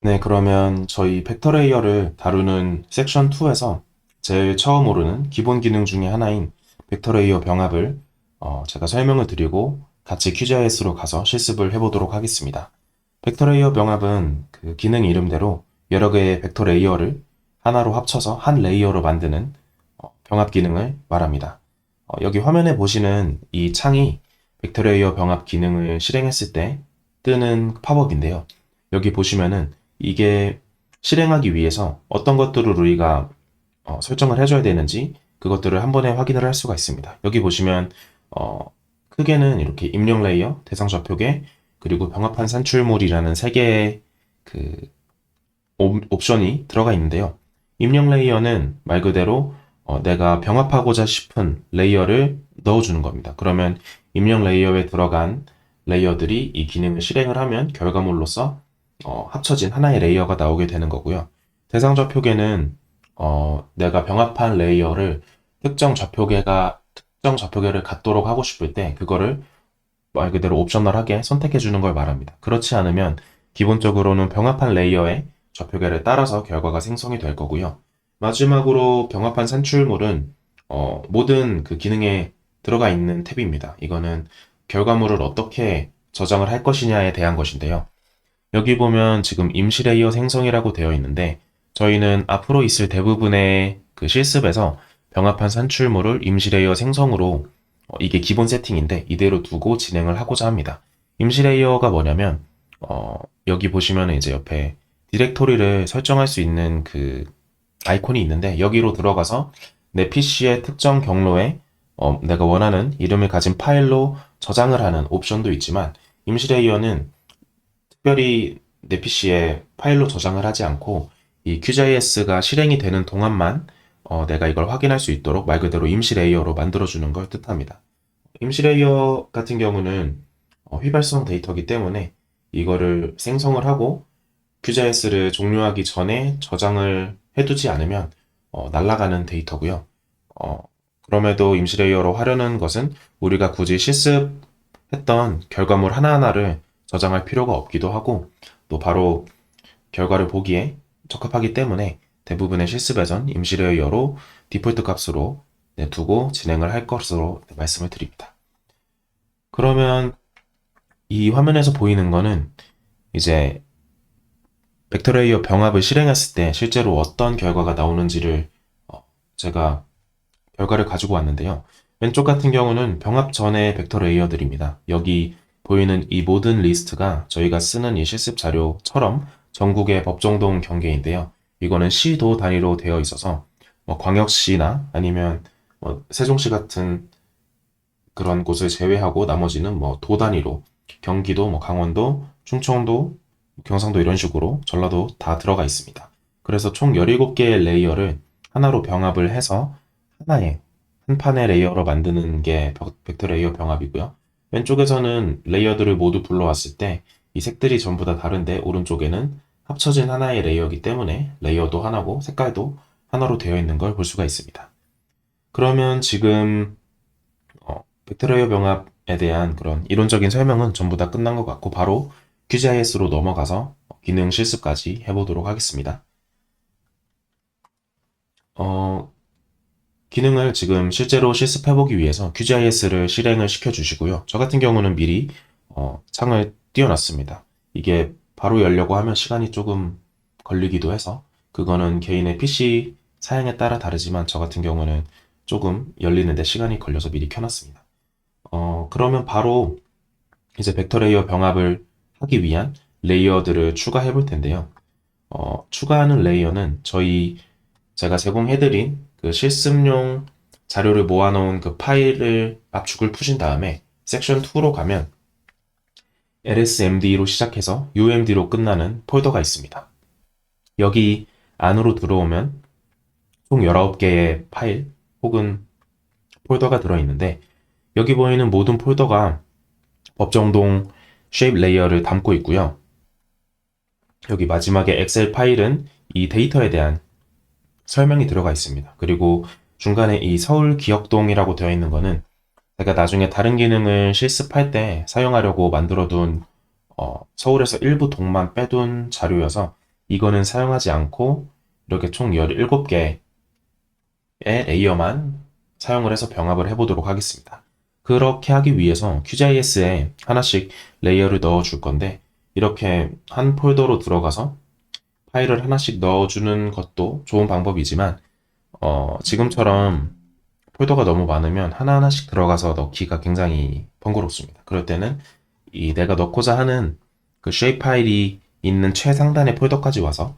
네, 그러면 저희 벡터 레이어를 다루는 섹션 2에서 제일 처음 오르는 기본 기능 중에 하나인 벡터 레이어 병합을 제가 설명을 드리고 같이 QGIS로 가서 실습을 해보도록 하겠습니다. 벡터 레이어 병합은 그 기능 이름대로 여러 개의 벡터 레이어를 하나로 합쳐서 한 레이어로 만드는 병합 기능을 말합니다. 여기 화면에 보시는 이 창이 벡터 레이어 병합 기능을 실행했을 때 뜨는 팝업인데요. 여기 보시면은 이게 실행하기 위해서 어떤 것들을 우리가 설정을 해줘야 되는지 그것들을 한 번에 확인을 할 수가 있습니다. 여기 보시면 어, 크게는 이렇게 입력 레이어, 대상 좌표계, 그리고 병합한 산출물이라는 세 개의 그 옵션이 들어가 있는데요. 입력 레이어는 말 그대로 내가 병합하고자 싶은 레이어를 넣어주는 겁니다. 그러면 입력 레이어에 들어간 레이어들이 이 기능을 실행을 하면 결과물로서 합쳐진 하나의 레이어가 나오게 되는 거고요. 대상 좌표계는 내가 병합한 레이어를 특정 좌표계를 갖도록 하고 싶을 때 그거를 말 그대로 옵셔널하게 선택해 주는 걸 말합니다. 그렇지 않으면 기본적으로는 병합한 레이어의 좌표계를 따라서 결과가 생성이 될 거고요. 마지막으로 병합한 산출물은 모든 그 기능에 들어가 있는 탭입니다. 이거는 결과물을 어떻게 저장을 할 것이냐에 대한 것인데요. 여기 보면 지금 임시 레이어 생성이라고 되어 있는데 저희는 앞으로 있을 대부분의 그 실습에서 병합한 산출물을 임시 레이어 생성으로 이게 기본 세팅인데 이대로 두고 진행을 하고자 합니다. 임시 레이어가 뭐냐면 여기 보시면 이제 옆에 디렉토리를 설정할 수 있는 그 아이콘이 있는데 여기로 들어가서 내 PC의 특정 경로에 내가 원하는 이름을 가진 파일로 저장을 하는 옵션도 있지만 임시 레이어는 특별히 내 PC에 파일로 저장을 하지 않고 이 QGIS가 실행이 되는 동안만 내가 이걸 확인할 수 있도록 말 그대로 임시 레이어로 만들어주는 걸 뜻합니다. 임시 레이어 같은 경우는 휘발성 데이터이기 때문에 이거를 생성을 하고 QGIS를 종료하기 전에 저장을 해두지 않으면 날아가는 데이터고요. 어, 그럼에도 임시 레이어로 하려는 것은 우리가 굳이 실습했던 결과물 하나하나를 저장할 필요가 없기도 하고 또 바로 결과를 보기에 적합하기 때문에 대부분의 실습에선 임시 레이어로 디폴트 값으로 두고 진행을 할 것으로 말씀을 드립니다. 그러면 이 화면에서 보이는 거는 이제 벡터 레이어 병합을 실행했을 때 실제로 어떤 결과가 나오는지를 제가 결과를 가지고 왔는데요. 왼쪽 같은 경우는 병합 전의 벡터 레이어들입니다. 여기 보이는 이 모든 리스트가 저희가 쓰는 이 실습 자료처럼 전국의 법정동 경계인데요. 이거는 시도 단위로 되어 있어서 뭐 광역시나 아니면 뭐 세종시 같은 그런 곳을 제외하고 나머지는 뭐 도 단위로 경기도, 뭐 강원도, 충청도, 경상도 이런 식으로 전라도 다 들어가 있습니다. 그래서 총 17개의 레이어를 하나로 병합을 해서 하나의 한 판의 레이어로 만드는 게 벡터 레이어 병합이고요. 왼쪽에서는 레이어들을 모두 불러왔을 때 이 색들이 전부 다 다른데 오른쪽에는 합쳐진 하나의 레이어이기 때문에 레이어도 하나고 색깔도 하나로 되어 있는 걸 볼 수가 있습니다. 그러면 지금 벡터 레이어 병합에 대한 그런 이론적인 설명은 전부 다 끝난 것 같고 바로 QGIS로 넘어가서 기능 실습까지 해보도록 하겠습니다. 어, 기능을 지금 실제로 실습해보기 위해서 QGIS를 실행을 시켜주시고요. 저 같은 경우는 미리 창을 띄워놨습니다. 이게 바로 열려고 하면 시간이 조금 걸리기도 해서 그거는 개인의 PC 사양에 따라 다르지만 저 같은 경우는 조금 열리는데 시간이 걸려서 미리 켜놨습니다. 그러면 바로 이제 벡터 레이어 병합을 하기 위한 레이어들을 추가해 볼 텐데요. 추가하는 레이어는 제가 제공해드린 그 실습용 자료를 모아놓은 그 파일을 압축을 푸신 다음에 섹션 2로 가면 lsmd로 시작해서 umd로 끝나는 폴더가 있습니다. 여기 안으로 들어오면 총 19개의 파일 혹은 폴더가 들어있는데 여기 보이는 모든 폴더가 법정동 쉐입 레이어를 담고 있고요. 여기 마지막에 엑셀 파일은 이 데이터에 대한 설명이 들어가 있습니다. 그리고 중간에 이 서울 기억동이라고 되어 있는 거는 제가 나중에 다른 기능을 실습할 때 사용하려고 만들어둔 서울에서 일부 동만 빼둔 자료여서 이거는 사용하지 않고 이렇게 총 17개의 레이어만 사용을 해서 병합을 해보도록 하겠습니다. 그렇게 하기 위해서 QGIS에 하나씩 레이어를 넣어 줄 건데 이렇게 한 폴더로 들어가서 파일을 하나씩 넣어주는 것도 좋은 방법이지만 지금처럼 폴더가 너무 많으면 하나하나씩 들어가서 넣기가 굉장히 번거롭습니다. 그럴 때는 이 내가 넣고자 하는 그 쉐입 파일이 있는 최상단의 폴더까지 와서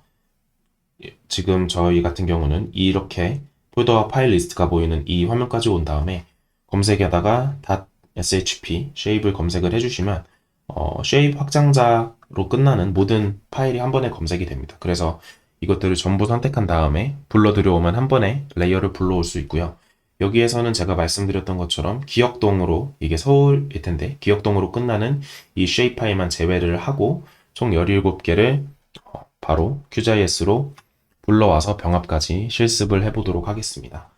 지금 저희 같은 경우는 이렇게 폴더와 파일 리스트가 보이는 이 화면까지 온 다음에 검색에다가 .shp 쉐입을 검색을 해주시면 쉐입 확장자로 끝나는 모든 파일이 한 번에 검색이 됩니다. 그래서 이것들을 전부 선택한 다음에 불러 들여오면 한 번에 레이어를 불러올 수 있고요. 여기에서는 제가 말씀드렸던 것처럼 기역동으로, 이게 서울일 텐데 기역동으로 끝나는 이 쉐입 파일만 제외를 하고 총 17개를 바로 QGIS로 불러와서 병합까지 실습을 해보도록 하겠습니다.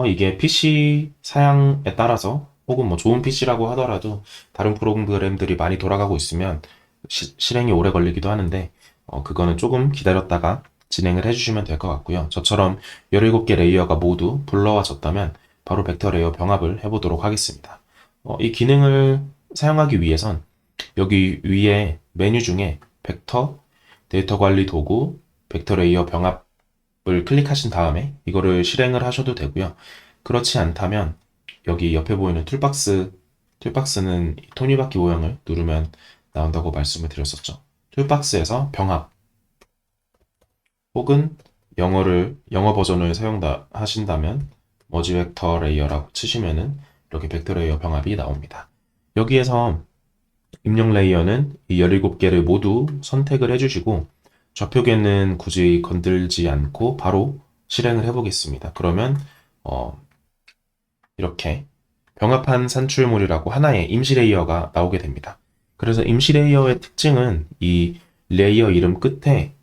이게 PC 사양에 따라서 혹은 뭐 좋은 PC라고 하더라도 다른 프로그램들이 많이 돌아가고 있으면 실행이 오래 걸리기도 하는데 그거는 조금 기다렸다가 진행을 해주시면 될 것 같고요. 저처럼 17개 레이어가 모두 불러와졌다면 바로 벡터 레이어 병합을 해보도록 하겠습니다. 이 기능을 사용하기 위해선 여기 위에 메뉴 중에 벡터, 데이터 관리 도구, 벡터 레이어 병합을 클릭하신 다음에 이거를 실행을 하셔도 되고요. 그렇지 않다면 여기 옆에 보이는 툴박스는 톱니바퀴 모양을 누르면 나온다고 말씀을 드렸었죠. 툴박스에서 병합 혹은 영어 버전을 하신다면 머지 벡터 레이어라고 치시면은 이렇게 벡터 레이어 병합이 나옵니다. 여기에서 입력 레이어는 이 17개를 모두 선택을 해주시고 좌표계는 굳이 건들지 않고 바로 실행을 해보겠습니다. 그러면 이렇게 병합한 산출물이라고 하나의 임시 레이어가 나오게 됩니다. 그래서 임시 레이어의 특징은 이 레이어 이름 끝에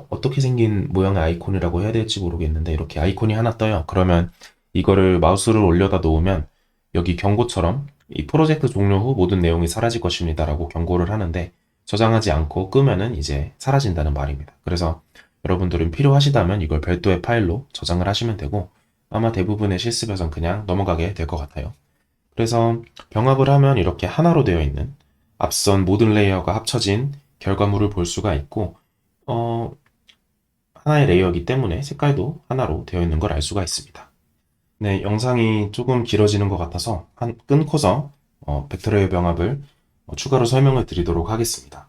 어떻게 생긴 모양의 아이콘이라고 해야 될지 모르겠는데 이렇게 아이콘이 하나 떠요. 그러면 이거를 마우스를 올려다 놓으면 여기 경고처럼 이 프로젝트 종료 후 모든 내용이 사라질 것입니다 라고 경고를 하는데 저장하지 않고 끄면은 이제 사라진다는 말입니다. 그래서 여러분들은 필요하시다면 이걸 별도의 파일로 저장을 하시면 되고 아마 대부분의 실습에선 그냥 넘어가게 될 것 같아요. 그래서 병합을 하면 이렇게 하나로 되어 있는 앞선 모든 레이어가 합쳐진 결과물을 볼 수가 있고 하나의 레이어이기 때문에 색깔도 하나로 되어 있는 걸 알 수가 있습니다. 네, 영상이 조금 길어지는 것 같아서 끊고서 벡터 레이어 병합을 추가로 설명을 드리도록 하겠습니다.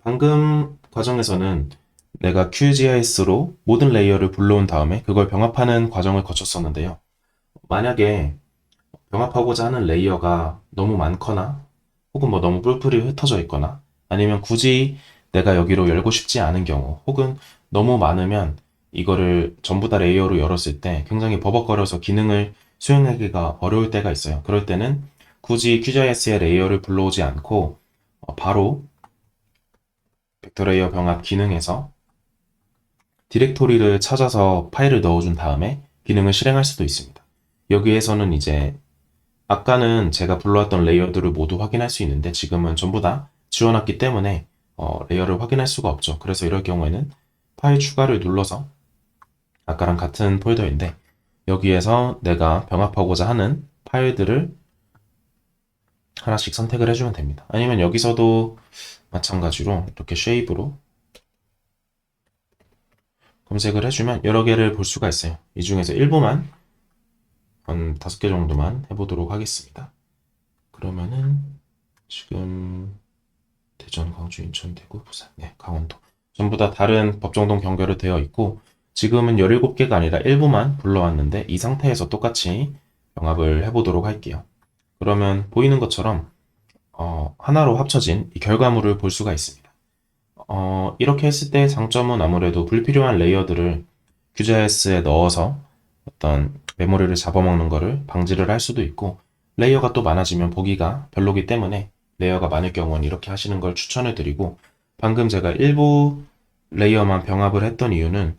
방금 과정에서는 내가 QGIS로 모든 레이어를 불러온 다음에 그걸 병합하는 과정을 거쳤었는데요. 만약에 병합하고자 하는 레이어가 너무 많거나 혹은 뭐 너무 뿔뿔이 흩어져 있거나 아니면 굳이 내가 여기로 열고 싶지 않은 경우 혹은 너무 많으면 이거를 전부 다 레이어로 열었을 때 굉장히 버벅거려서 기능을 수행하기가 어려울 때가 있어요. 그럴 때는 굳이 QGIS의 레이어를 불러오지 않고 바로 벡터 레이어 병합 기능에서 디렉토리를 찾아서 파일을 넣어준 다음에 기능을 실행할 수도 있습니다. 여기에서는 이제 아까는 제가 불러왔던 레이어들을 모두 확인할 수 있는데 지금은 전부 다 지워놨기 때문에 레이어를 확인할 수가 없죠. 그래서 이럴 경우에는 파일 추가를 눌러서 아까랑 같은 폴더인데 여기에서 내가 병합하고자 하는 파일들을 하나씩 선택을 해주면 됩니다. 아니면 여기서도 마찬가지로 이렇게 쉐입으로 검색을 해주면 여러 개를 볼 수가 있어요. 이 중에서 일부만 한 5개 정도만 해보도록 하겠습니다. 그러면은 지금 대전, 광주, 인천, 대구, 부산, 네, 강원도 전부 다 다른 법정동 경계로 되어 있고 지금은 17개가 아니라 일부만 불러왔는데 이 상태에서 똑같이 병합을 해보도록 할게요. 그러면 보이는 것처럼 하나로 합쳐진 이 결과물을 볼 수가 있습니다. 이렇게 했을 때 장점은 아무래도 불필요한 레이어들을 QGIS에 넣어서 어떤 메모리를 잡아먹는 거를 방지를 할 수도 있고 레이어가 또 많아지면 보기가 별로기 때문에 레이어가 많을 경우는 이렇게 하시는 걸 추천을 드리고 방금 제가 일부 레이어만 병합을 했던 이유는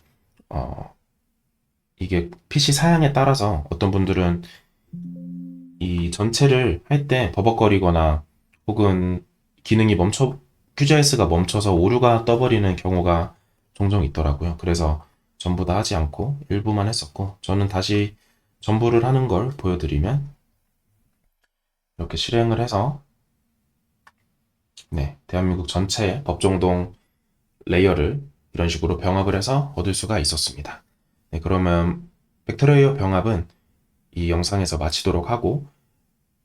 이게 PC 사양에 따라서 어떤 분들은 이 전체를 할 때 버벅거리거나 혹은 QGIS가 멈춰서 오류가 떠버리는 경우가 종종 있더라고요. 그래서 전부 다 하지 않고 일부만 했었고, 저는 다시 전부를 하는 걸 보여드리면 이렇게 실행을 해서 네, 대한민국 전체의 법정동 레이어를 이런 식으로 병합을 해서 얻을 수가 있었습니다. 네, 그러면 벡터레이어 병합은 이 영상에서 마치도록 하고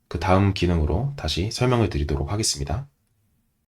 그 다음 기능으로 다시 설명을 드리도록 하겠습니다.